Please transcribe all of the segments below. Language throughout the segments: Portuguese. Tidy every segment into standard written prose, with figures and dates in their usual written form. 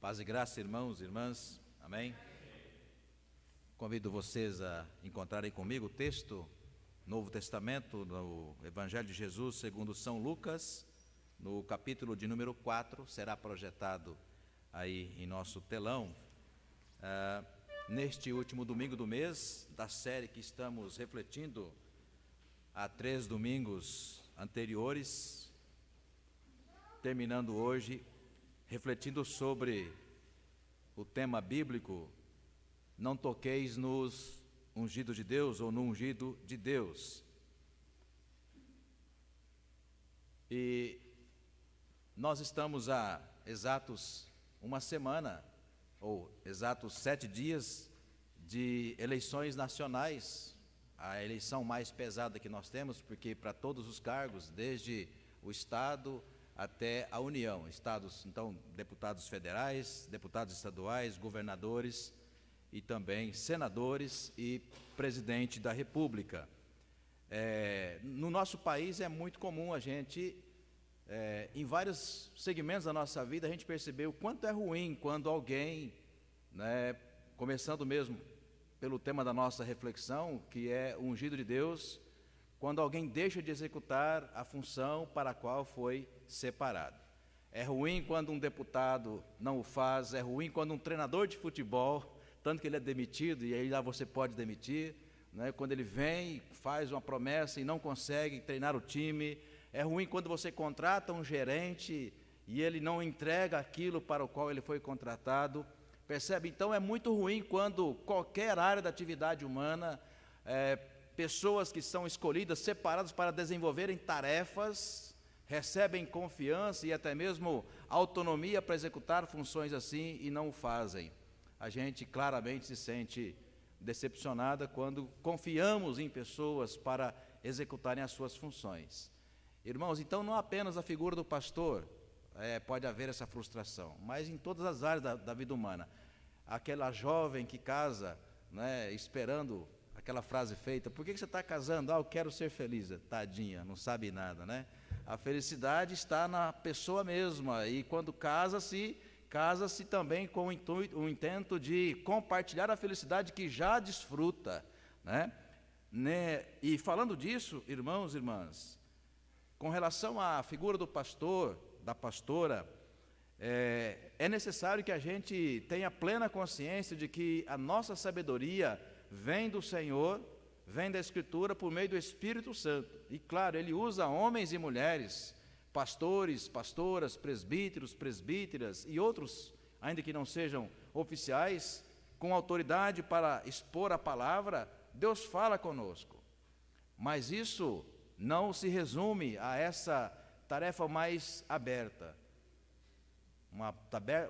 Paz e graça, irmãos e irmãs. Amém? Convido vocês a encontrarem comigo o texto, Novo Testamento, no Evangelho de Jesus segundo São Lucas, no capítulo de número 4, será projetado aí em nosso telão. Neste último domingo do mês, da série que estamos refletindo há 3 domingos anteriores, terminando hoje, refletindo sobre o tema bíblico, não toqueis nos ungidos de Deus ou no ungido de Deus. E nós estamos há exatos uma semana, ou exatos 7 dias de eleições nacionais, a eleição mais pesada que nós temos, porque para todos os cargos, desde o Estado até a União, estados, então, deputados federais, deputados estaduais, governadores e também senadores e presidente da República. No nosso país é muito comum a gente, em vários segmentos da nossa vida, a gente perceber o quanto é ruim quando alguém, começando mesmo pelo tema da nossa reflexão, que é o ungido de Deus, quando alguém deixa de executar a função para a qual foi separado. É ruim quando um deputado não o faz, é ruim quando um treinador de futebol, tanto que ele é demitido, e aí lá você pode demitir, quando ele vem, faz uma promessa e não consegue treinar o time, é ruim quando você contrata um gerente e ele não entrega aquilo para o qual ele foi contratado, percebe? Então é muito ruim quando qualquer área da atividade humana, pessoas que são escolhidas, separadas para desenvolverem tarefas, recebem confiança e até mesmo autonomia para executar funções assim e não o fazem. A gente claramente se sente decepcionada quando confiamos em pessoas para executarem as suas funções. Irmãos, então não apenas a figura do pastor pode haver essa frustração, mas em todas as áreas da vida humana. Aquela jovem que casa, esperando aquela frase feita, por que você está casando? Eu quero ser feliz. Tadinha, não sabe nada, A felicidade está na pessoa mesma, e quando casa-se também com o intento de compartilhar a felicidade que já desfruta, E falando disso, irmãos e irmãs, com relação à figura do pastor, da pastora, é necessário que a gente tenha plena consciência de que a nossa sabedoria vem do Senhor, vem da Escritura por meio do Espírito Santo. E claro, Ele usa homens e mulheres, pastores, pastoras, presbíteros, presbíteras e outros, ainda que não sejam oficiais, com autoridade para expor a palavra. Deus fala conosco. Mas isso não se resume a essa tarefa mais aberta.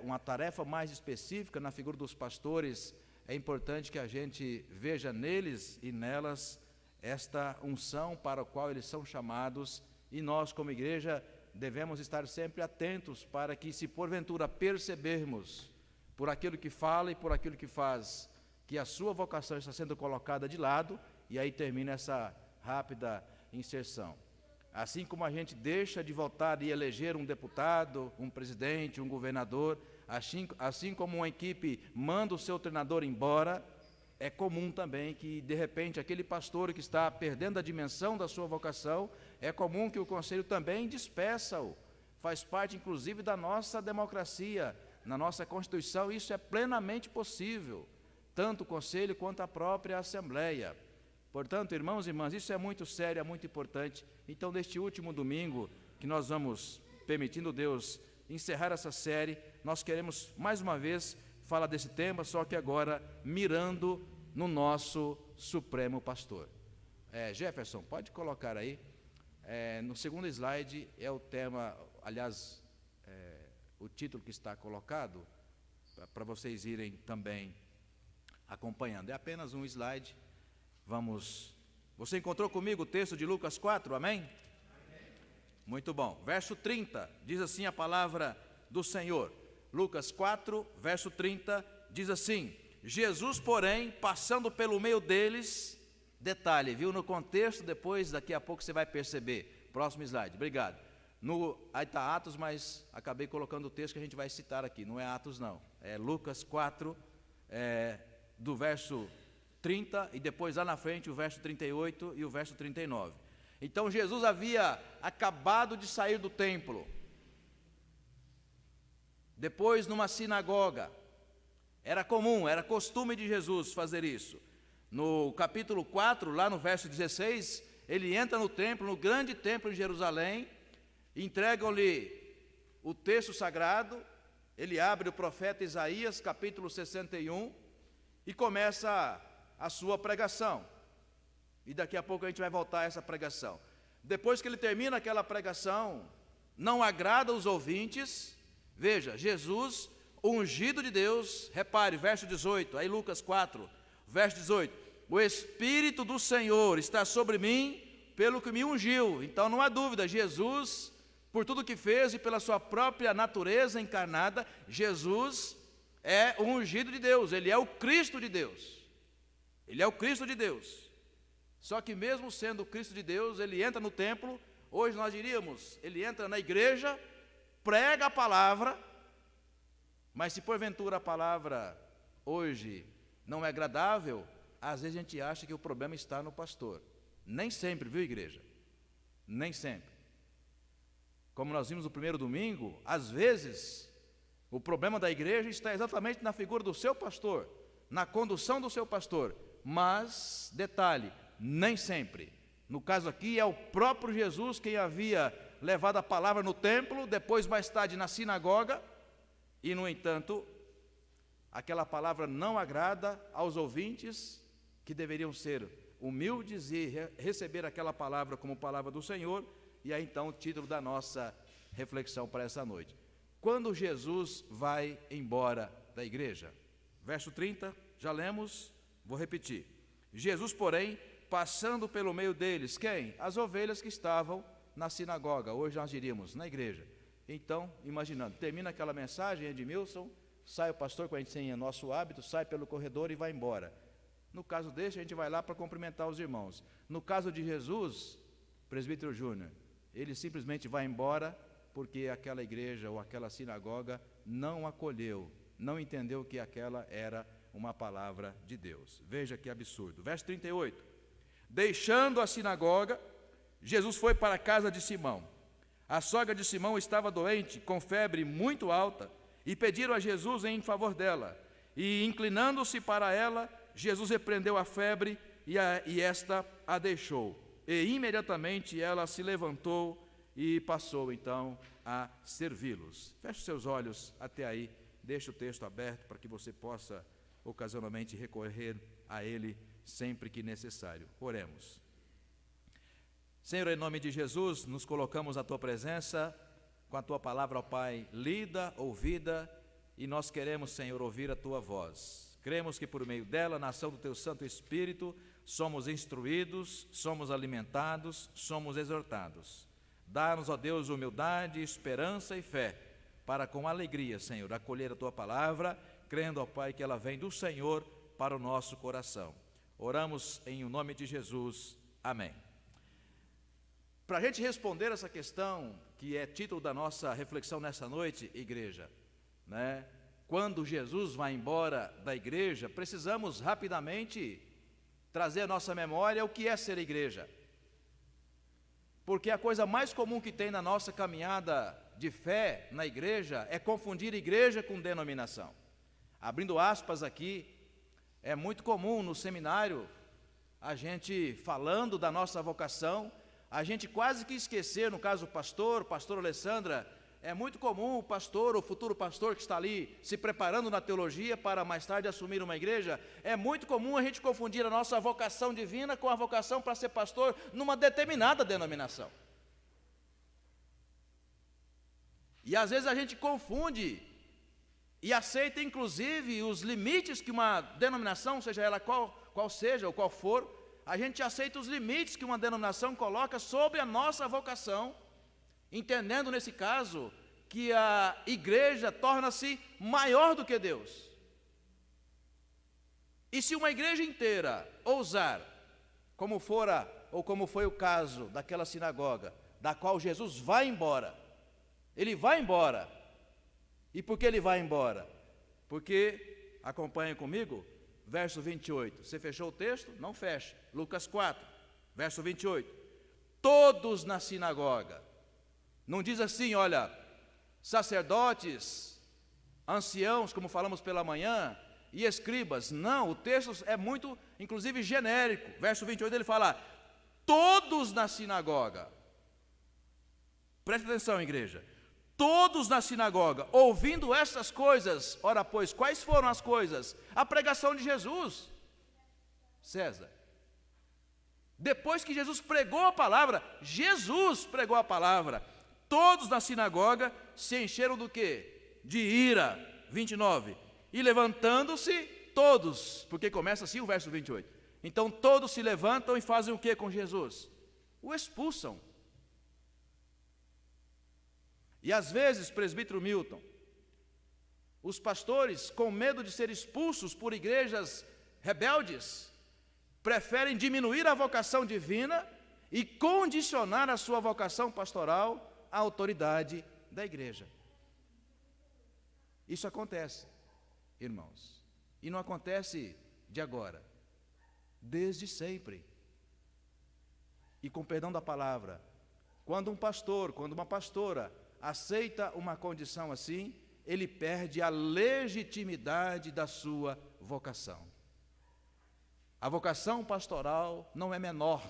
Uma tarefa mais específica na figura dos pastores. É importante que a gente veja neles e nelas esta unção para a qual eles são chamados, e nós, como igreja, devemos estar sempre atentos para que, se porventura percebermos, por aquilo que fala e por aquilo que faz, que a sua vocação está sendo colocada de lado, e aí termina essa rápida inserção. Assim como a gente deixa de votar e eleger um deputado, um presidente, um governador, assim como uma equipe manda o seu treinador embora, é comum também que, de repente, aquele pastor que está perdendo a dimensão da sua vocação, é comum que o conselho também despeça-o. Faz parte, inclusive, da nossa democracia, na nossa Constituição, isso é plenamente possível, tanto o conselho quanto a própria Assembleia. Portanto, irmãos e irmãs, isso é muito sério, é muito importante. Então, neste último domingo, que nós vamos, permitindo Deus, encerrar essa série, nós queremos, mais uma vez, falar desse tema, só que agora mirando no nosso Supremo Pastor. Jefferson, pode colocar aí. No segundo slide é o tema, aliás, o título que está colocado, para vocês irem também acompanhando. É apenas um slide. Você encontrou comigo o texto de Lucas 4, amém? Muito bom. Verso 30, diz assim a palavra do Senhor. Lucas 4, verso 30, diz assim: Jesus, porém, passando pelo meio deles, detalhe, viu? No contexto, depois, daqui a pouco você vai perceber. Próximo slide, obrigado. Aí está Atos, mas acabei colocando o texto que a gente vai citar aqui. Não é Atos, não. É Lucas 4, do verso 30, e depois lá na frente o verso 38 e o verso 39. Então Jesus havia acabado de sair do templo. Depois numa sinagoga. Era comum, era costume de Jesus fazer isso. No capítulo 4, lá no verso 16, ele entra no templo, no grande templo de Jerusalém, entregam-lhe o texto sagrado, ele abre o profeta Isaías, capítulo 61, e começa a sua pregação. E daqui a pouco a gente vai voltar a essa pregação. Depois que ele termina aquela pregação, não agrada os ouvintes. Veja, Jesus, ungido de Deus, repare, verso 18, aí Lucas 4, verso 18, o Espírito do Senhor está sobre mim, pelo que me ungiu. Então não há dúvida, Jesus, por tudo que fez e pela sua própria natureza encarnada, Jesus é o ungido de Deus, ele é o Cristo de Deus, ele é o Cristo de Deus. Só que mesmo sendo o Cristo de Deus, ele entra no templo, hoje nós diríamos, ele entra na igreja, prega a palavra, mas se porventura a palavra hoje não é agradável, às vezes a gente acha que o problema está no pastor. Nem sempre, viu, igreja? Nem sempre. Como nós vimos no primeiro domingo, às vezes o problema da igreja está exatamente na figura do seu pastor, na condução do seu pastor. Mas, detalhe, nem sempre. No caso aqui é o próprio Jesus quem havia levado a palavra no templo, depois mais tarde na sinagoga, e no entanto, aquela palavra não agrada aos ouvintes, que deveriam ser humildes e receber aquela palavra como palavra do Senhor. E aí então o título da nossa reflexão para essa noite: quando Jesus vai embora da igreja. Verso 30, já lemos, vou repetir. Jesus, porém, passando pelo meio deles, quem? As ovelhas que estavam na sinagoga, hoje nós diríamos, na igreja. Então, imaginando, termina aquela mensagem, Edmilson, sai o pastor, com a gente sem nosso hábito, sai pelo corredor e vai embora. No caso deste, a gente vai lá para cumprimentar os irmãos. No caso de Jesus, presbítero Júnior, ele simplesmente vai embora porque aquela igreja ou aquela sinagoga não acolheu, não entendeu que aquela era uma palavra de Deus. Veja que absurdo. Verso 38. Deixando a sinagoga, Jesus foi para a casa de Simão. A sogra de Simão estava doente, com febre muito alta, e pediram a Jesus em favor dela. E inclinando-se para ela, Jesus repreendeu a febre e esta a deixou. E imediatamente ela se levantou e passou então a servi-los. Feche seus olhos até aí, deixe o texto aberto para que você possa ocasionalmente recorrer a ele sempre que necessário. Oremos. Senhor, em nome de Jesus, nos colocamos à Tua presença, com a Tua palavra, ó Pai, lida, ouvida, e nós queremos, Senhor, ouvir a Tua voz. Cremos que por meio dela, na ação do Teu Santo Espírito, somos instruídos, somos alimentados, somos exortados. Dá-nos, ó Deus, humildade, esperança e fé, para com alegria, Senhor, acolher a Tua palavra, crendo, ó Pai, que ela vem do Senhor para o nosso coração. Oramos em nome de Jesus. Amém. Para a gente responder essa questão, que é título da nossa reflexão nessa noite, igreja, né? Quando Jesus vai embora da igreja, precisamos rapidamente trazer à nossa memória o que é ser igreja. Porque a coisa mais comum que tem na nossa caminhada de fé na igreja é confundir igreja com denominação. Abrindo aspas aqui, é muito comum no seminário, a gente falando da nossa vocação, a gente quase que esquecer, no caso o pastor Alessandra, é muito comum o pastor, o futuro pastor que está ali se preparando na teologia para mais tarde assumir uma igreja, é muito comum a gente confundir a nossa vocação divina com a vocação para ser pastor numa determinada denominação. E às vezes a gente confunde e aceita inclusive os limites que uma denominação, seja ela qual seja ou qual for, a gente aceita os limites que uma denominação coloca sobre a nossa vocação, entendendo nesse caso que a igreja torna-se maior do que Deus. E se uma igreja inteira ousar, como fora ou como foi o caso daquela sinagoga, da qual Jesus vai embora. Ele vai embora. E por que ele vai embora? Porque, acompanhem comigo, verso 28. Você fechou o texto? Não feche. Lucas 4, verso 28. Todos na sinagoga. Não diz assim, olha, sacerdotes, anciãos, como falamos pela manhã, e escribas. Não, o texto é muito, inclusive, genérico. Verso 28 ele fala, todos na sinagoga. Preste atenção, igreja. Todos na sinagoga, ouvindo estas coisas. Ora, pois, quais foram as coisas? A pregação de Jesus. César. Depois que Jesus pregou a palavra, Jesus pregou a palavra. Todos na sinagoga se encheram do quê? De ira. 29. E levantando-se todos, porque começa assim o verso 28. Então todos se levantam e fazem o que com Jesus? O expulsam. E às vezes, presbítero Milton, os pastores, com medo de ser expulsos por igrejas rebeldes, preferem diminuir a vocação divina e condicionar a sua vocação pastoral à autoridade da igreja. Isso acontece, irmãos, e não acontece de agora, desde sempre. E com perdão da palavra, quando um pastor, quando uma pastora aceita uma condição assim, ele perde a legitimidade da sua vocação. A vocação pastoral não é menor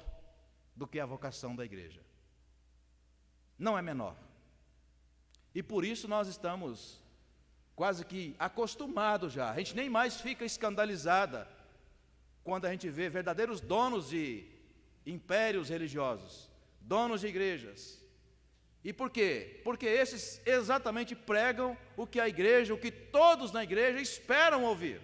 do que a vocação da igreja. Não é menor. E por isso nós estamos quase que acostumados já. A gente nem mais fica escandalizada quando a gente vê verdadeiros donos de impérios religiosos, donos de igrejas. E por quê? Porque esses exatamente pregam o que a igreja, o que todos na igreja esperam ouvir.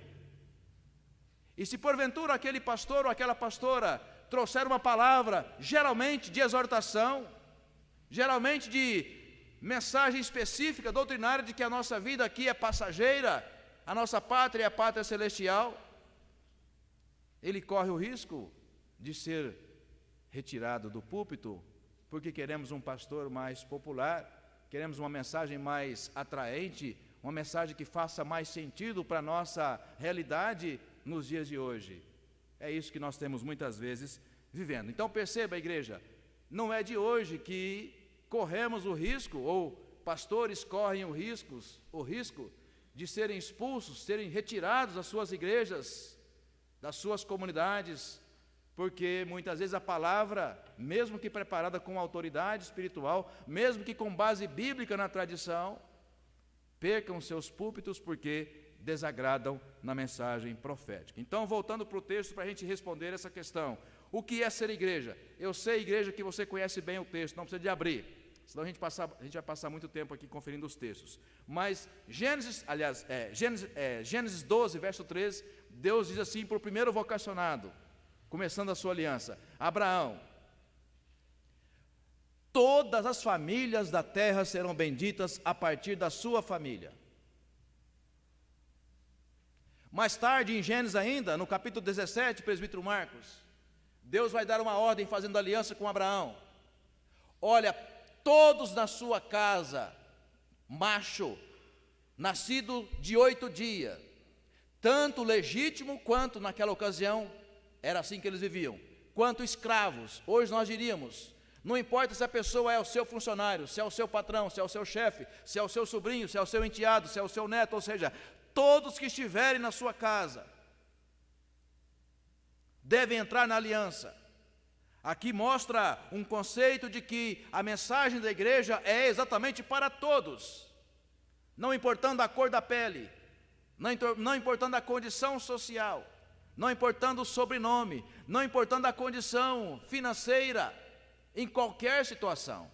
E se porventura aquele pastor ou aquela pastora trouxer uma palavra, geralmente de exortação, geralmente de mensagem específica, doutrinária, de que a nossa vida aqui é passageira, a nossa pátria é a pátria celestial, ele corre o risco de ser retirado do púlpito, porque queremos um pastor mais popular, queremos uma mensagem mais atraente, uma mensagem que faça mais sentido para a nossa realidade nos dias de hoje. É isso que nós temos muitas vezes vivendo. Então perceba, igreja, não é de hoje que corremos o risco, ou pastores correm o risco de serem expulsos, serem retirados das suas igrejas, das suas comunidades, porque muitas vezes a palavra, mesmo que preparada com autoridade espiritual, mesmo que com base bíblica na tradição, percam seus púlpitos porque desagradam na mensagem profética. Então, voltando para o texto para a gente responder essa questão, o que é ser igreja? Eu sei, igreja, que você conhece bem o texto, não precisa de abrir, senão a gente vai passar muito tempo aqui conferindo os textos. Mas Gênesis 12, verso 13, Deus diz assim para o primeiro vocacionado, começando a sua aliança, Abraão: todas as famílias da terra serão benditas a partir da sua família. Mais tarde, em Gênesis ainda, no capítulo 17, presbítero Marcos, Deus vai dar uma ordem fazendo aliança com Abraão. Olha, todos na sua casa, macho, nascido de 8 dias, tanto legítimo quanto naquela ocasião, era assim que eles viviam, quanto escravos, hoje nós diríamos, não importa se a pessoa é o seu funcionário, se é o seu patrão, se é o seu chefe, se é o seu sobrinho, se é o seu enteado, se é o seu neto, ou seja, todos que estiverem na sua casa, devem entrar na aliança. Aqui mostra um conceito de que a mensagem da igreja é exatamente para todos, não importando a cor da pele, não importando a condição social, não importando o sobrenome, não importando a condição financeira, em qualquer situação.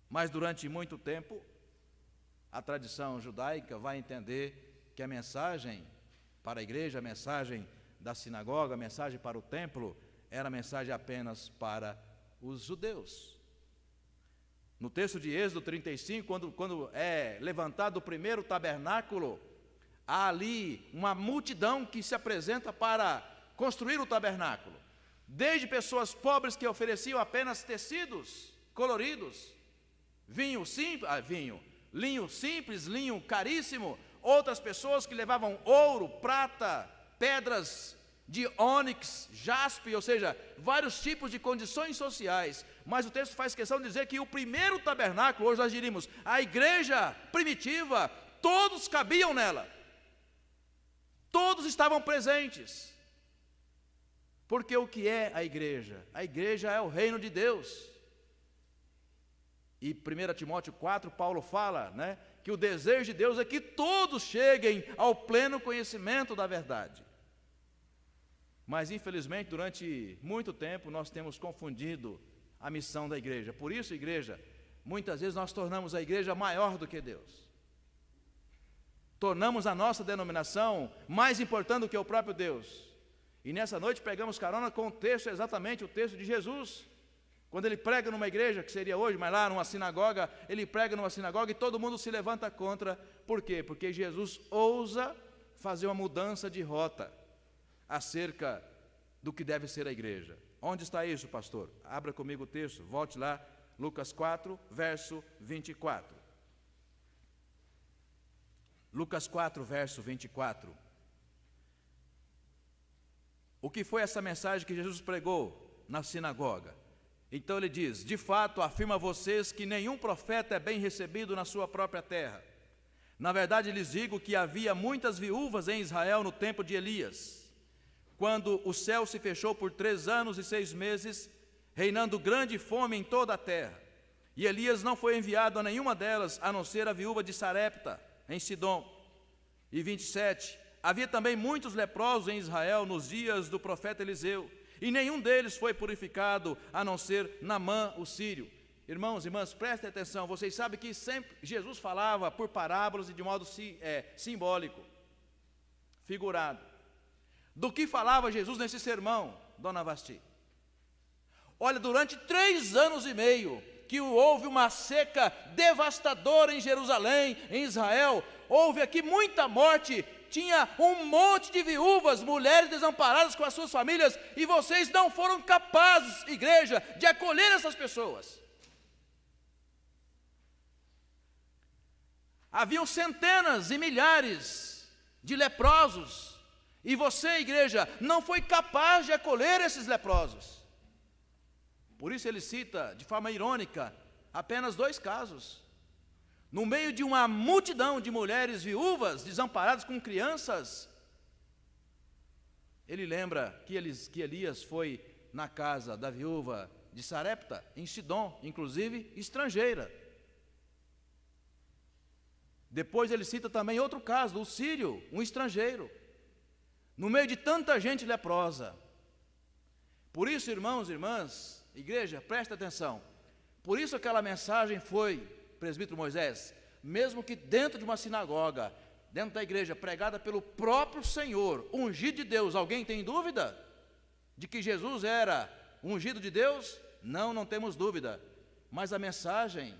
Mas durante muito tempo, a tradição judaica vai entender que a mensagem para a igreja, a mensagem da sinagoga, a mensagem para o templo, era mensagem apenas para os judeus. No texto de Êxodo 35, quando é levantado o primeiro tabernáculo, há ali uma multidão que se apresenta para construir o tabernáculo. Desde pessoas pobres que ofereciam apenas tecidos, coloridos, linho simples, linho caríssimo, outras pessoas que levavam ouro, prata, pedras de ônix, jaspe, ou seja, vários tipos de condições sociais. Mas o texto faz questão de dizer que o primeiro tabernáculo, hoje nós diríamos, a igreja primitiva, todos cabiam nela, todos estavam presentes. Porque o que é a igreja? A igreja é o reino de Deus. E 1 Timóteo 4, Paulo fala, que o desejo de Deus é que todos cheguem ao pleno conhecimento da verdade. Mas, infelizmente, durante muito tempo, nós temos confundido a missão da igreja. Por isso, igreja, muitas vezes nós tornamos a igreja maior do que Deus. Tornamos a nossa denominação mais importante do que o próprio Deus. E nessa noite pegamos carona com o texto, exatamente o texto de Jesus. Quando ele prega numa igreja, que seria hoje, mas lá numa sinagoga, ele prega numa sinagoga e todo mundo se levanta contra. Por quê? Porque Jesus ousa fazer uma mudança de rota acerca do que deve ser a igreja. Onde está isso, pastor? Abra comigo o texto, volte lá, Lucas 4, verso 24. Lucas 4, verso 24. O que foi essa mensagem que Jesus pregou na sinagoga? Então ele diz: de fato, afirmo a vocês que nenhum profeta é bem recebido na sua própria terra. Na verdade, lhes digo que havia muitas viúvas em Israel no tempo de Elias, quando o céu se fechou por 3 anos e 6 meses, reinando grande fome em toda a terra. E Elias não foi enviado a nenhuma delas, a não ser a viúva de Sarepta, em Sidom. E 27, havia também muitos leprosos em Israel nos dias do profeta Eliseu, e nenhum deles foi purificado, a não ser Naamã, o sírio. Irmãos e irmãs, prestem atenção, vocês sabem que sempre Jesus falava por parábolas e de modo simbólico, figurado. Do que falava Jesus nesse sermão, dona Vasti? Olha, durante 3 anos e meio, que houve uma seca devastadora em Jerusalém, em Israel, houve aqui muita morte, tinha um monte de viúvas, mulheres desamparadas com as suas famílias, e vocês não foram capazes, igreja, de acolher essas pessoas. Haviam centenas e milhares de leprosos, e você, igreja, não foi capaz de acolher esses leprosos. Por isso ele cita, de forma irônica, apenas 2 casos. No meio de uma multidão de mulheres viúvas, desamparadas com crianças, ele lembra que Elias foi na casa da viúva de Sarepta, em Sidom, inclusive estrangeira. Depois ele cita também outro caso, o sírio, um estrangeiro, no meio de tanta gente leprosa. Por isso, irmãos e irmãs, igreja, presta atenção, por isso aquela mensagem foi, presbítero Moisés, mesmo que dentro de uma sinagoga, dentro da igreja, pregada pelo próprio Senhor, ungido de Deus, alguém tem dúvida de que Jesus era ungido de Deus? Não temos dúvida, mas a mensagem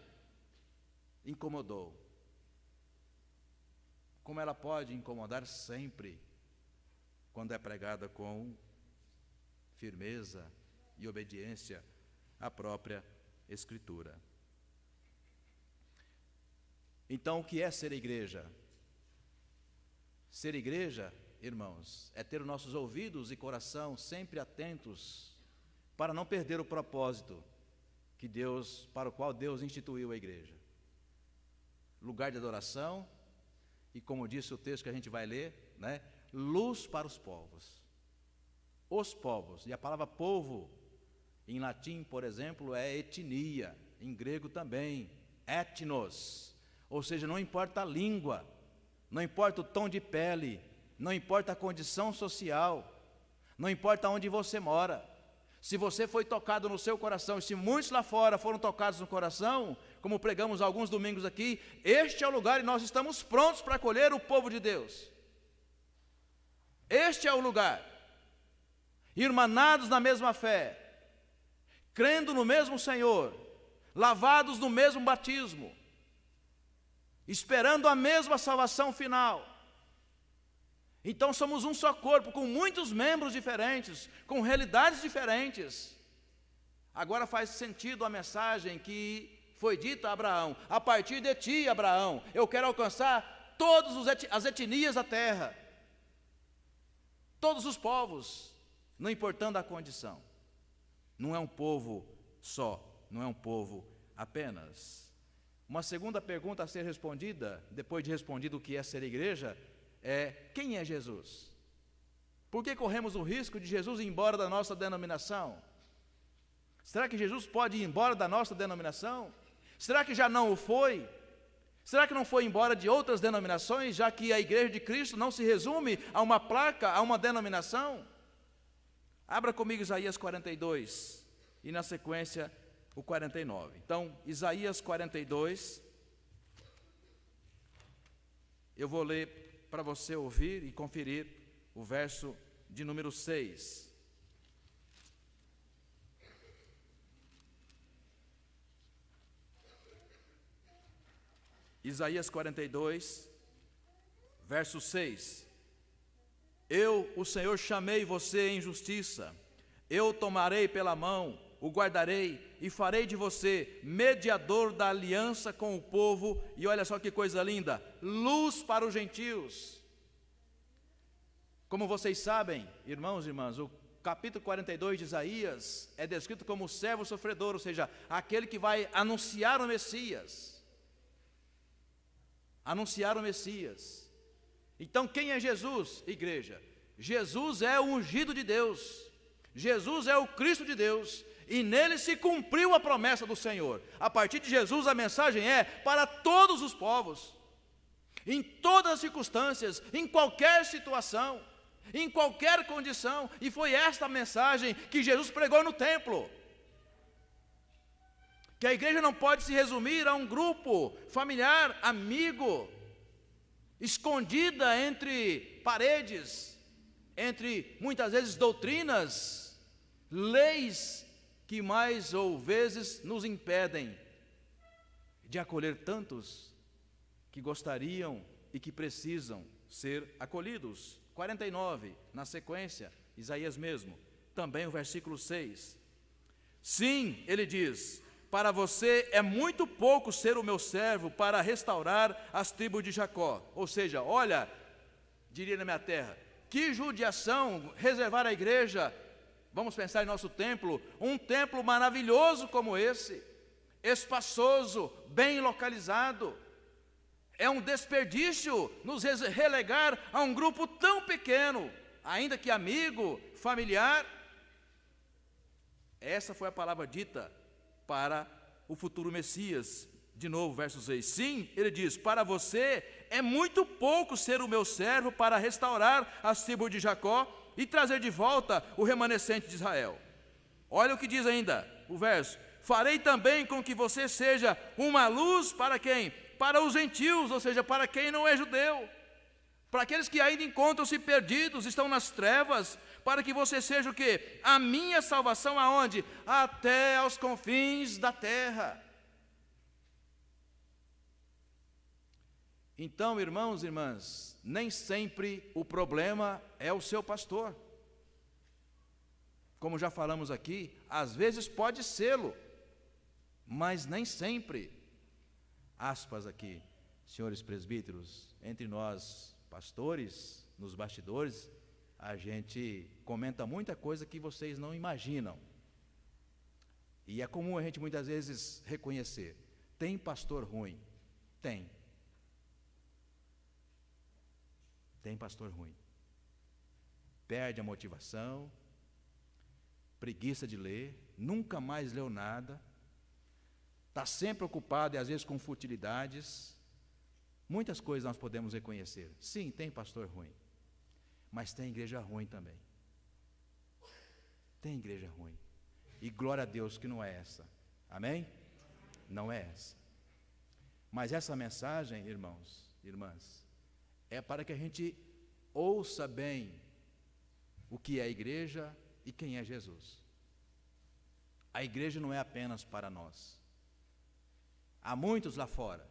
incomodou. Como ela pode incomodar sempre, quando é pregada com firmeza e obediência à própria Escritura. Então, o que é ser igreja? Ser igreja, irmãos, é ter os nossos ouvidos e coração sempre atentos para não perder o propósito para o qual Deus instituiu a igreja. Lugar de adoração e, como disse o texto que a gente vai ler, luz para os povos. Os povos, e a palavra povo, em latim, por exemplo, é etnia, em grego também, etnos. Ou seja, não importa a língua, não importa o tom de pele, não importa a condição social, não importa onde você mora. Se você foi tocado no seu coração, e se muitos lá fora foram tocados no coração, como pregamos alguns domingos aqui, este é o lugar e nós estamos prontos para acolher o povo de Deus. Este é o lugar. Irmanados na mesma fé, crendo no mesmo Senhor, lavados no mesmo batismo, esperando a mesma salvação final. Então somos um só corpo, com muitos membros diferentes, com realidades diferentes. Agora faz sentido a mensagem que foi dita a Abraão: a partir de ti, Abraão, eu quero alcançar todas as etnias da terra, todos os povos, não importando a condição. Não é um povo só, não é um povo apenas. Uma segunda pergunta a ser respondida, depois de respondido o que é ser igreja, é: quem é Jesus? Por que corremos o risco de Jesus ir embora da nossa denominação? Será que Jesus pode ir embora da nossa denominação? Será que já não o foi? Será que não foi embora de outras denominações, já que a igreja de Cristo não se resume a uma placa, a uma denominação? Abra comigo Isaías 42 e na sequência o 49. Então, Isaías 42, eu vou ler para você ouvir e conferir o verso de número 6. Isaías 42, verso 6. Eu, o Senhor, chamei você em justiça, eu tomarei pela mão, o guardarei e farei de você mediador da aliança com o povo, e olha só que coisa linda, luz para os gentios. Como vocês sabem, irmãos e irmãs, o capítulo 42 de Isaías é descrito como o servo sofredor, ou seja, aquele que vai anunciar o Messias. Anunciar o Messias. Então quem é Jesus, igreja? Jesus é o ungido de Deus, Jesus é o Cristo de Deus, e nele se cumpriu a promessa do Senhor. A partir de Jesus a mensagem é para todos os povos, em todas as circunstâncias, em qualquer situação, em qualquer condição, e foi esta a mensagem que Jesus pregou no templo. Que a igreja não pode se resumir a um grupo familiar, amigo, escondida entre paredes, entre muitas vezes doutrinas, leis que mais ou vezes nos impedem de acolher tantos que gostariam e que precisam ser acolhidos. 49, na sequência, Isaías mesmo, também o versículo 6. Sim, ele diz: para você é muito pouco ser o meu servo para restaurar as tribos de Jacó. Ou seja, olha, diria na minha terra, que judiação reservar à igreja, vamos pensar em nosso templo, um templo maravilhoso como esse, espaçoso, bem localizado. É um desperdício nos relegar a um grupo tão pequeno, ainda que amigo, familiar. Essa foi a palavra dita para o futuro Messias. De novo, verso 6. Sim, ele diz: para você é muito pouco ser o meu servo para restaurar as tribos de Jacó e trazer de volta o remanescente de Israel. Olha o que diz ainda o verso: farei também com que você seja uma luz para quem? Para os gentios, ou seja, para quem não é judeu, para aqueles que ainda encontram-se perdidos, estão nas trevas, para que você seja o quê? A minha salvação aonde? Até aos confins da terra. Então, irmãos e irmãs, nem sempre o problema é o seu pastor. Como já falamos aqui, às vezes pode sê-lo, mas nem sempre. Aspas aqui, senhores presbíteros, entre nós pastores, nos bastidores, a gente comenta muita coisa que vocês não imaginam. E é comum a gente muitas vezes reconhecer: tem pastor ruim? Tem. Tem pastor ruim. Perde a motivação, preguiça de ler, nunca mais leu nada, está sempre ocupado e às vezes com futilidades. Muitas coisas nós podemos reconhecer. Sim, tem pastor ruim, mas tem igreja ruim também. Tem igreja ruim. E glória a Deus que não é essa. Amém? Não é essa. Mas essa mensagem, irmãos, irmãs, é para que a gente ouça bem o que é a igreja e quem é Jesus. A igreja não é apenas para nós. Há muitos lá fora,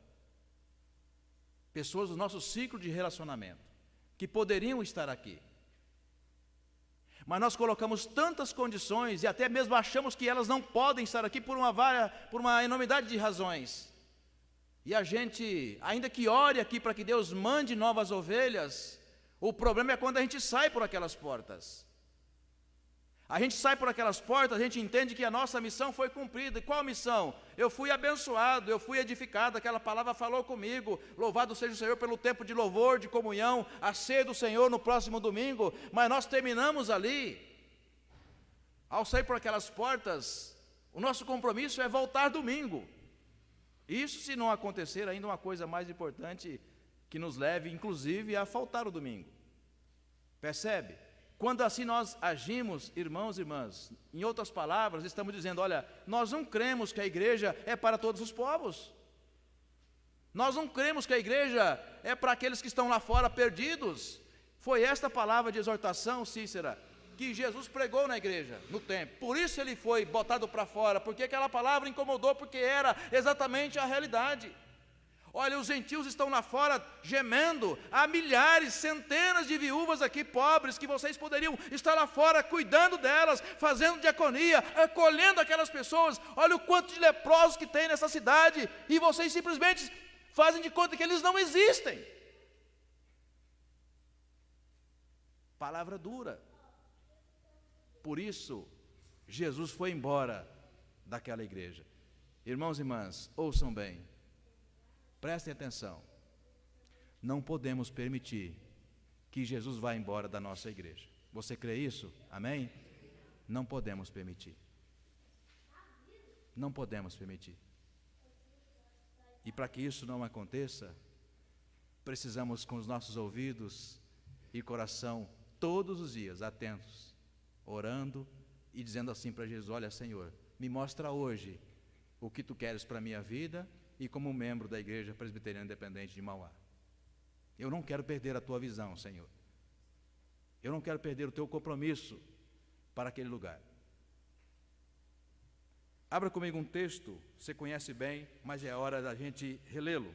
pessoas do nosso ciclo de relacionamento, que poderiam estar aqui, Mas nós colocamos tantas condições e até mesmo achamos que elas não podem estar aqui por uma enormidade de razões. E a gente, ainda que ore aqui para que Deus mande novas ovelhas, o problema é quando a gente sai por aquelas portas. A gente sai por aquelas portas, a gente entende que a nossa missão foi cumprida. E qual missão? Eu fui abençoado, eu fui edificado, aquela palavra falou comigo. Louvado seja o Senhor pelo tempo de louvor, de comunhão, a ceia do Senhor no próximo domingo. Mas nós terminamos ali. Ao sair por aquelas portas, o nosso compromisso é voltar domingo. Isso se não acontecer, ainda uma coisa mais importante que nos leve, inclusive, a faltar o domingo. Percebe? Quando assim nós agimos, irmãos e irmãs, em outras palavras, estamos dizendo, olha, nós não cremos que a igreja é para todos os povos. Nós não cremos que a igreja é para aqueles que estão lá fora perdidos. Foi esta palavra de exortação, Cícera, que Jesus pregou na igreja, no templo. Por isso ele foi botado para fora, porque aquela palavra incomodou, porque era exatamente a realidade. Olha, os gentios estão lá fora gemendo, há milhares, centenas de viúvas aqui pobres, que vocês poderiam estar lá fora cuidando delas, fazendo diaconia, acolhendo aquelas pessoas. Olha o quanto de leprosos que tem nessa cidade, e vocês simplesmente fazem de conta que eles não existem. Palavra dura. Por isso, Jesus foi embora daquela igreja. Irmãos e irmãs, ouçam bem. Prestem atenção, não podemos permitir que Jesus vá embora da nossa igreja. Você crê isso? Amém? Não podemos permitir. Não podemos permitir. E para que isso não aconteça, precisamos com os nossos ouvidos e coração todos os dias atentos, orando e dizendo assim para Jesus, olha Senhor, me mostra hoje o que Tu queres para a minha vida e como membro da Igreja Presbiteriana Independente de Mauá. Eu não quero perder a Tua visão, Senhor. Eu não quero perder o Teu compromisso para aquele lugar. Abra comigo um texto, você conhece bem, mas é hora da gente relê-lo.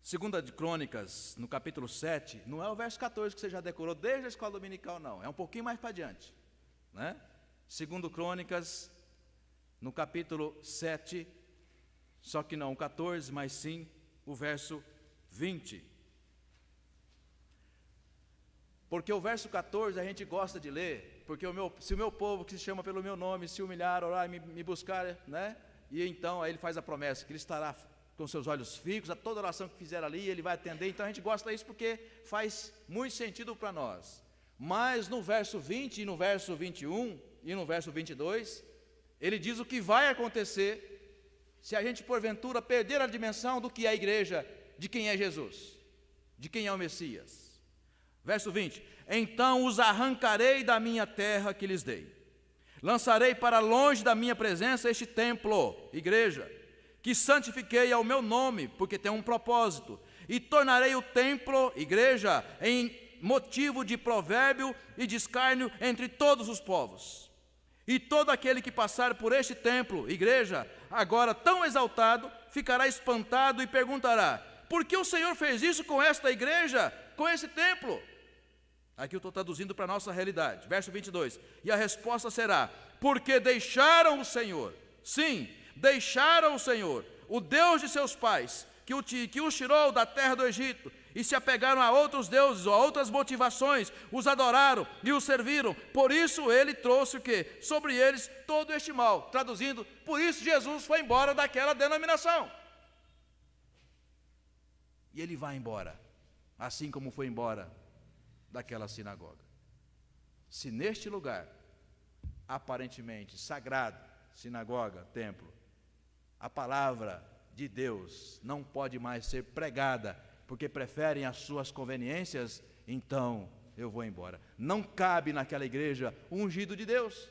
2 de Crônicas, no capítulo 7, não é o verso 14 que você já decorou desde a escola dominical, não. É um pouquinho mais para adiante, né? 2 Crônicas, no capítulo 7, só que não o 14, mas sim o verso 20. Porque o verso 14 a gente gosta de ler, porque se o meu povo que se chama pelo meu nome se humilhar, orar e me buscar, né? E então aí ele faz a promessa que ele estará com seus olhos fixos, a toda oração que fizer ali, ele vai atender. Então a gente gosta disso porque faz muito sentido para nós. Mas no verso 20 e no verso 21 e no verso 22, ele diz o que vai acontecer se a gente porventura perder a dimensão do que é a igreja, de quem é Jesus, de quem é o Messias. Verso 20, então os arrancarei da minha terra que lhes dei, lançarei para longe da minha presença este templo, igreja, que santifiquei ao meu nome, porque tem um propósito, e tornarei o templo, igreja, em motivo de provérbio e de escárnio entre todos os povos. E todo aquele que passar por este templo, igreja, agora tão exaltado, ficará espantado e perguntará, por que o Senhor fez isso com esta igreja, com esse templo? Aqui eu estou traduzindo para a nossa realidade, verso 22, e a resposta será, porque deixaram o Senhor, sim, deixaram o Senhor, o Deus de seus pais, que os tirou da terra do Egito, e se apegaram a outros deuses ou a outras motivações, os adoraram e os serviram, por isso ele trouxe o quê? Sobre eles todo este mal. Traduzindo, por isso Jesus foi embora daquela denominação. E ele vai embora, assim como foi embora daquela sinagoga. Se neste lugar, aparentemente sagrado, sinagoga, templo, a palavra de Deus não pode mais ser pregada, porque preferem as suas conveniências, então eu vou embora. Não cabe naquela igreja o ungido de Deus.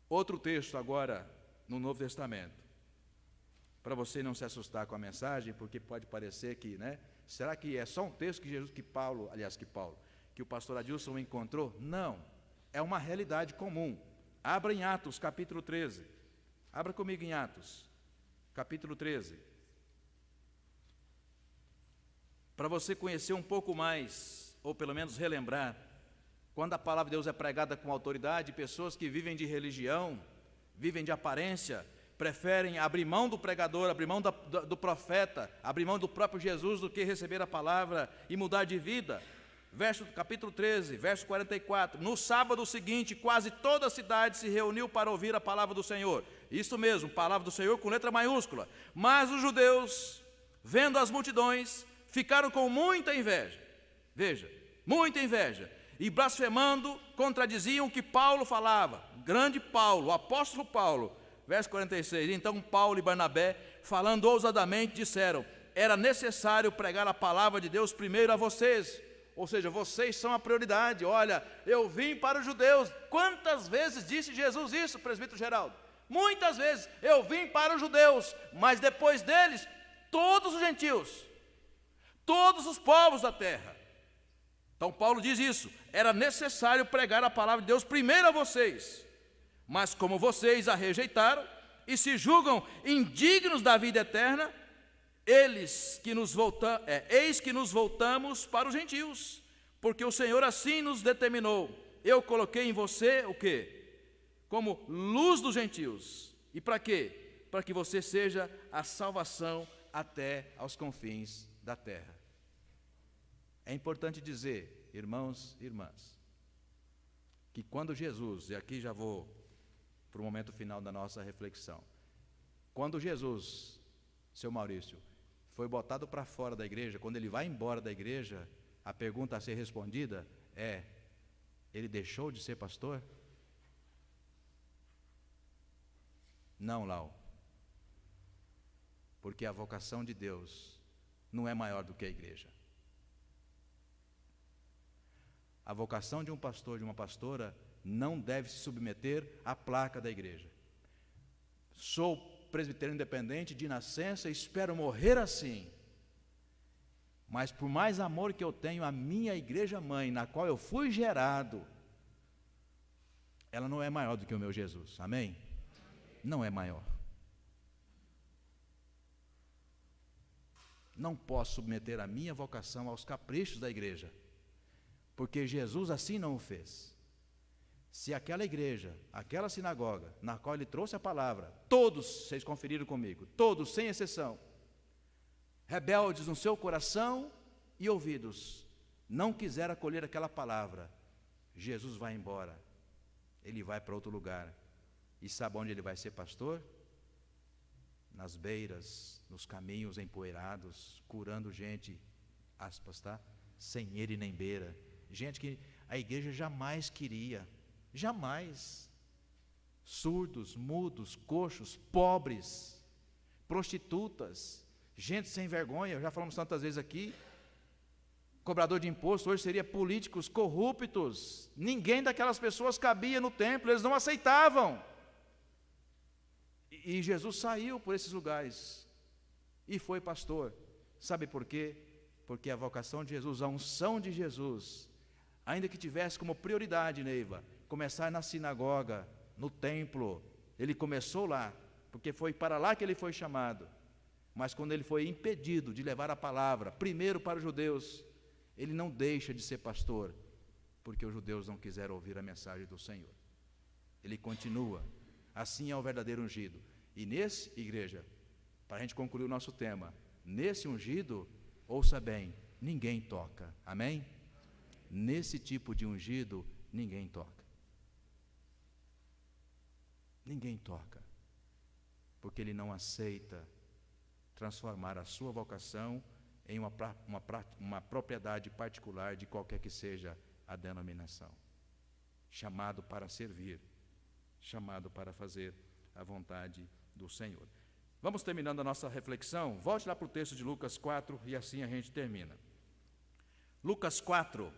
Outro texto agora no Novo Testamento, para você não se assustar com a mensagem, porque pode parecer que, né? Será que é só um texto que o pastor Adilson encontrou? Não, é uma realidade comum. Abra em Atos, capítulo 13. Abra comigo em Atos. Capítulo 13. para você conhecer um pouco mais, ou pelo menos relembrar, quando a palavra de Deus é pregada com autoridade, pessoas que vivem de religião, vivem de aparência, preferem abrir mão do pregador, abrir mão do profeta, abrir mão do próprio Jesus do que receber a palavra e mudar de vida. Capítulo 13, verso 44. No sábado seguinte, quase toda a cidade se reuniu para ouvir a palavra do Senhor. Isso mesmo, palavra do Senhor com letra maiúscula. Mas os judeus, vendo as multidões, ficaram com muita inveja. Veja, muita inveja. E blasfemando, contradiziam o que Paulo falava. Grande Paulo, o apóstolo Paulo. Verso 46. Então Paulo e Barnabé, falando ousadamente, disseram: era necessário pregar a palavra de Deus primeiro a vocês. Ou seja, vocês são a prioridade. Olha, eu vim para os judeus. Quantas vezes disse Jesus isso, presbítero Geraldo? Muitas vezes. Eu vim para os judeus, mas depois deles, todos os gentios, todos os povos da terra. Então Paulo diz isso: era necessário pregar a palavra de Deus primeiro a vocês. Mas como vocês a rejeitaram e se julgam indignos da vida eterna, eis que nos voltamos para os gentios, porque o Senhor assim nos determinou. Eu coloquei em você o quê? Como luz dos gentios. E para quê? Para que você seja a salvação até aos confins da terra. É importante dizer, irmãos e irmãs, que quando Jesus, e aqui já vou para o momento final da nossa reflexão, quando Jesus, seu Maurício, foi botado para fora da igreja, quando ele vai embora da igreja, a pergunta a ser respondida é: ele deixou de ser pastor? Não, Lau. Porque a vocação de Deus não é maior do que a igreja. A vocação de um pastor, de uma pastora, não deve se submeter à placa da igreja. Sou presbiteriano independente de nascença e espero morrer assim. Mas por mais amor que eu tenho à minha igreja mãe, na qual eu fui gerado, ela não é maior do que o meu Jesus. Amém? Não é maior. Não posso submeter a minha vocação aos caprichos da igreja, porque Jesus assim não o fez. Se aquela igreja, aquela sinagoga, na qual ele trouxe a palavra, todos, vocês conferiram comigo, todos, sem exceção, rebeldes no seu coração e ouvidos, não quiseram acolher aquela palavra, Jesus vai embora, ele vai para outro lugar. E sabe onde ele vai ser pastor? Nas beiras, nos caminhos empoeirados, curando gente, aspas, tá? Sem ele nem beira. Gente que a igreja jamais queria. Jamais. Surdos, mudos, coxos, pobres, prostitutas, gente sem vergonha, já falamos tantas vezes aqui, cobrador de imposto, hoje seria políticos corruptos. Ninguém daquelas pessoas cabia no templo, eles não aceitavam. E Jesus saiu por esses lugares e foi pastor. Sabe por quê? Porque a vocação de Jesus, a unção de Jesus, ainda que tivesse como prioridade, Neiva, começar na sinagoga, no templo, ele começou lá, porque foi para lá que ele foi chamado. Mas quando ele foi impedido de levar a palavra, primeiro para os judeus, ele não deixa de ser pastor, porque os judeus não quiseram ouvir a mensagem do Senhor. Ele continua. Assim é o verdadeiro ungido. E nesse, igreja, para a gente concluir o nosso tema, nesse ungido, ouça bem, ninguém toca. Amém? Nesse tipo de ungido, ninguém toca. Ninguém toca, porque ele não aceita transformar a sua vocação em uma propriedade particular de qualquer que seja a denominação. Chamado para servir, chamado para fazer a vontade do Senhor. Vamos terminando a nossa reflexão. Volte lá para o texto de Lucas 4 e assim a gente termina. Lucas 4.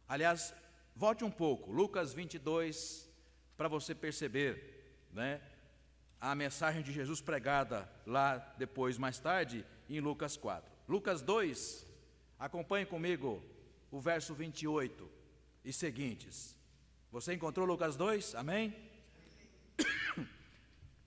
Aliás, volte um pouco. Lucas 22, para você perceber, né, a mensagem de Jesus pregada lá depois, mais tarde, em Lucas 4. Lucas 2, acompanhe comigo o verso 28 e seguintes. Você encontrou Lucas 2? Amém?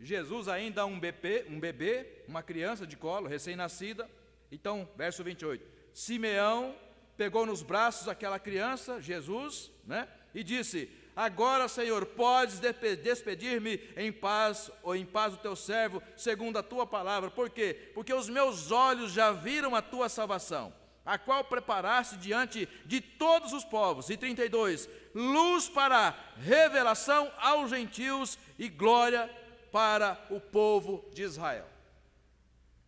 Jesus ainda um bebê, uma criança de colo, recém-nascida, Então, verso 28, Simeão pegou nos braços aquela criança, Jesus, né? E disse: agora, Senhor, podes despedir-me em paz, ou em paz o teu servo, segundo a tua palavra. Por quê? Porque os meus olhos já viram a tua salvação, a qual preparaste diante de todos os povos. E 32, luz para revelação aos gentios e glória para o povo de Israel.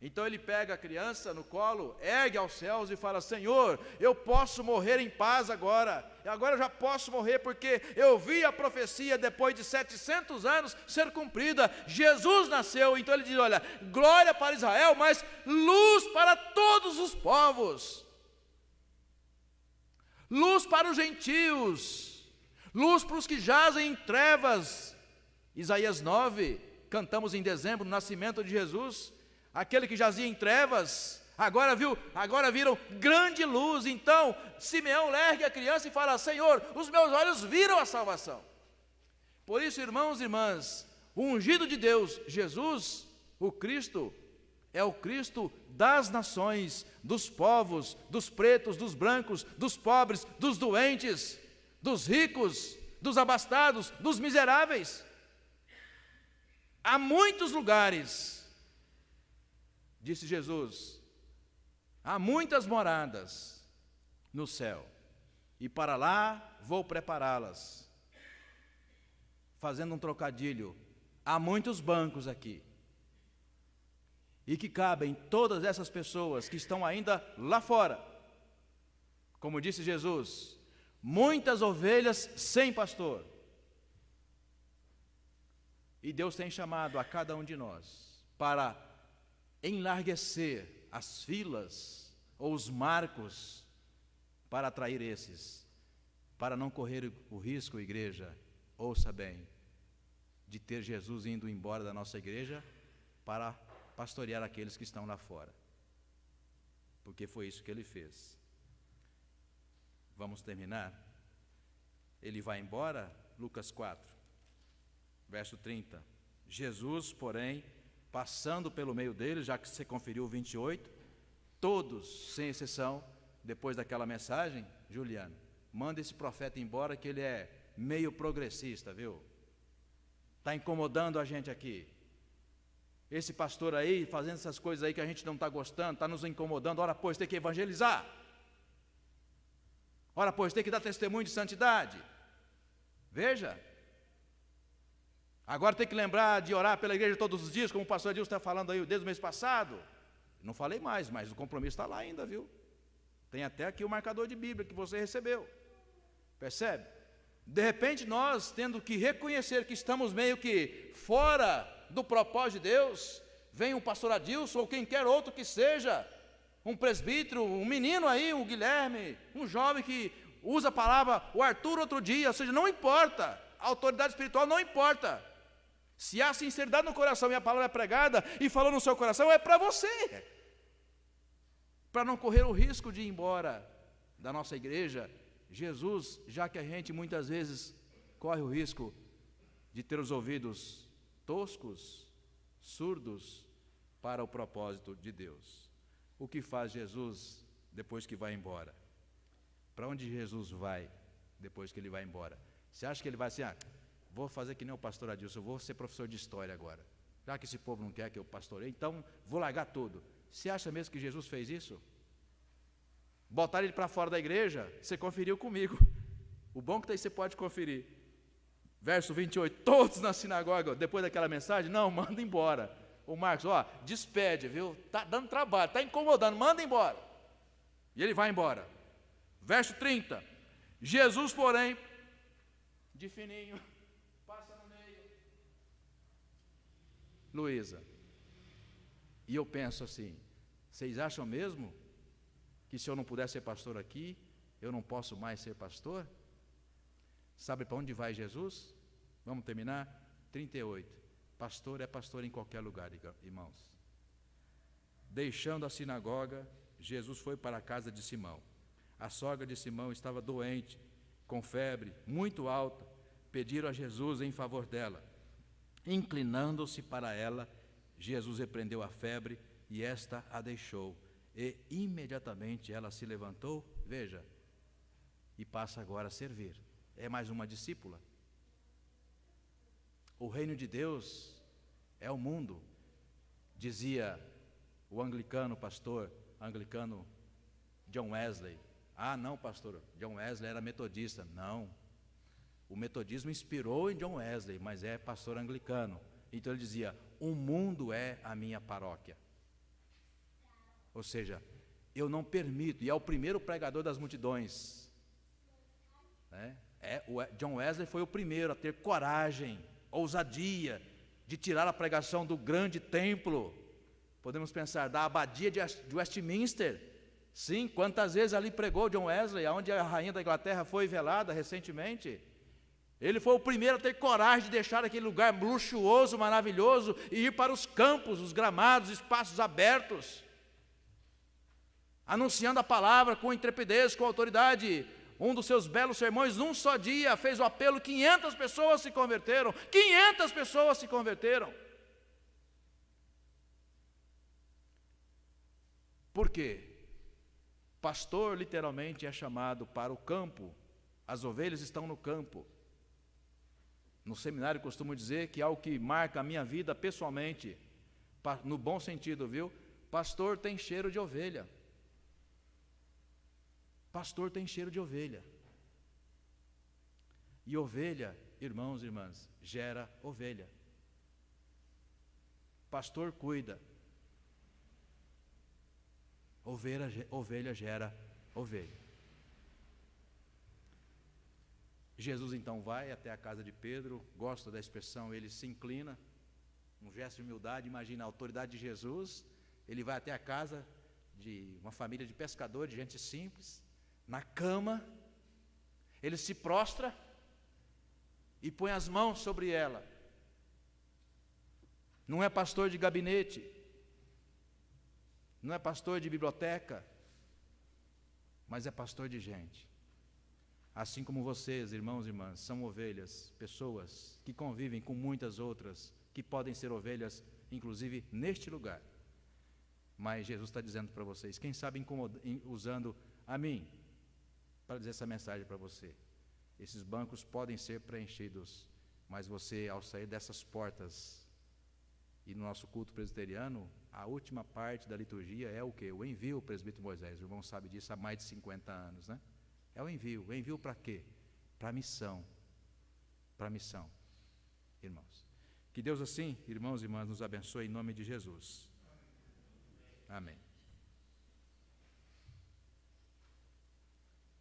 Então ele pega a criança no colo, ergue aos céus e fala: Senhor, eu posso morrer em paz agora eu já posso morrer, porque eu vi a profecia depois de 700 anos ser cumprida, Jesus nasceu. Então ele diz: olha, glória para Israel, mas luz para todos os povos, luz para os gentios, luz para os que jazem em trevas. Isaías 9, cantamos em dezembro, no nascimento de Jesus. Aquele que jazia em trevas, agora viram grande luz. Então Simeão ergue a criança e fala: Senhor, os meus olhos viram a salvação. Por isso, irmãos e irmãs, o ungido de Deus, Jesus, o Cristo, é o Cristo das nações, dos povos, dos pretos, dos brancos, dos pobres, dos doentes, dos ricos, dos abastados, dos miseráveis. Há muitos lugares, disse Jesus, há muitas moradas no céu, e para lá vou prepará-las. Fazendo um trocadilho, há muitos bancos aqui, e que cabem todas essas pessoas que estão ainda lá fora. Como disse Jesus, muitas ovelhas sem pastor. E Deus tem chamado a cada um de nós para enlarguecer as filas ou os marcos para atrair esses, para não correr o risco, igreja, ouça bem, de ter Jesus indo embora da nossa igreja para pastorear aqueles que estão lá fora, porque foi isso que ele fez. Vamos terminar? Ele vai embora, Lucas 4, verso 30, Jesus, porém, passando pelo meio deles, já que você conferiu o 28, todos, sem exceção, depois daquela mensagem, Juliano, manda esse profeta embora, que ele é meio progressista, viu? Está incomodando a gente aqui. Esse pastor aí, fazendo essas coisas aí que a gente não está gostando, está nos incomodando. Ora, pois, tem que evangelizar. Ora, pois, tem que dar testemunho de santidade. Veja. Agora tem que lembrar de orar pela igreja todos os dias, como o pastor Adilson está falando aí desde o mês passado. Não falei mais, mas o compromisso está lá ainda, viu? Tem até aqui o marcador de Bíblia que você recebeu. Percebe? De repente nós, tendo que reconhecer que estamos meio que fora do propósito de Deus, vem um pastor Adilson ou quem quer outro que seja, um presbítero, um menino aí, um Guilherme, um jovem que usa a palavra, o Arthur outro dia, ou seja, não importa, a autoridade espiritual não importa. Se há sinceridade no coração e a palavra é pregada e falou no seu coração, é para você. Para não correr o risco de ir embora da nossa igreja, Jesus, já que a gente muitas vezes corre o risco de ter os ouvidos toscos, surdos para o propósito de Deus. O que faz Jesus depois que vai embora? Para onde Jesus vai depois que ele vai embora? Você acha que ele vai assim, vou fazer que nem o pastor Adilson, vou ser professor de história agora. Já que esse povo não quer que eu pastoreie, então vou largar tudo. Você acha mesmo que Jesus fez isso? Botar ele para fora da igreja, você conferiu comigo. O bom que daí você pode conferir. Verso 28, todos na sinagoga, depois daquela mensagem, não, manda embora. O Marcos, despede, viu? Está dando trabalho, está incomodando, manda embora. E ele vai embora. Verso 30, Jesus, porém, de fininho, passa no meio. Luísa, e eu penso assim, vocês acham mesmo que se eu não puder ser pastor aqui, eu não posso mais ser pastor? Sabe para onde vai Jesus? Vamos terminar? 38. Pastor é pastor em qualquer lugar, irmãos. Deixando a sinagoga, Jesus foi para a casa de Simão. A sogra de Simão estava doente, com febre muito alta. Pediram a Jesus em favor dela. Inclinando-se para ela, Jesus repreendeu a febre e esta a deixou. E imediatamente ela se levantou, veja, e passa agora a servir. É mais uma discípula. O reino de Deus é o mundo, dizia o anglicano, pastor anglicano John Wesley. Ah, não, pastor, John Wesley era metodista. Não, o metodismo inspirou em John Wesley, mas é pastor anglicano. Então ele dizia, o mundo é a minha paróquia. Ou seja, eu não permito, e é o primeiro pregador das multidões, né? John Wesley foi o primeiro a ter coragem, ousadia, de tirar a pregação do grande templo. Podemos pensar, da abadia de Westminster. Sim, quantas vezes ali pregou John Wesley, onde a rainha da Inglaterra foi velada recentemente. Ele foi o primeiro a ter coragem de deixar aquele lugar luxuoso, maravilhoso, e ir para os campos, os gramados, espaços abertos, anunciando a palavra com intrepidez, com autoridade. Um dos seus belos sermões, num só dia, fez o apelo, 500 pessoas se converteram. 500 pessoas se converteram. Por quê? Pastor literalmente é chamado para o campo. As ovelhas estão no campo. No seminário costumo dizer que algo que marca a minha vida pessoalmente, no bom sentido, viu? Pastor tem cheiro de ovelha. Pastor tem cheiro de ovelha. E ovelha, irmãos e irmãs, gera ovelha. Pastor cuida. Ovelha gera ovelha. Jesus então vai até a casa de Pedro, gosto da expressão, ele se inclina, um gesto de humildade. Imagina a autoridade de Jesus, ele vai até a casa de uma família de pescadores, de gente simples, na cama, ele se prostra e põe as mãos sobre ela. Não é pastor de gabinete, não é pastor de biblioteca, mas é pastor de gente. Assim como vocês, irmãos e irmãs, são ovelhas, pessoas que convivem com muitas outras, que podem ser ovelhas, inclusive neste lugar. Mas Jesus está dizendo para vocês, quem sabe usando a mim, para dizer essa mensagem para você. Esses bancos podem ser preenchidos, mas você, ao sair dessas portas, e no nosso culto presbiteriano, a última parte da liturgia é o quê? O envio, o presbítero Moisés. O irmão sabe disso há mais de 50 anos, né? É o envio. O envio para quê? Para a missão. Para a missão, irmãos. Que Deus assim, irmãos e irmãs, nos abençoe em nome de Jesus. Amém.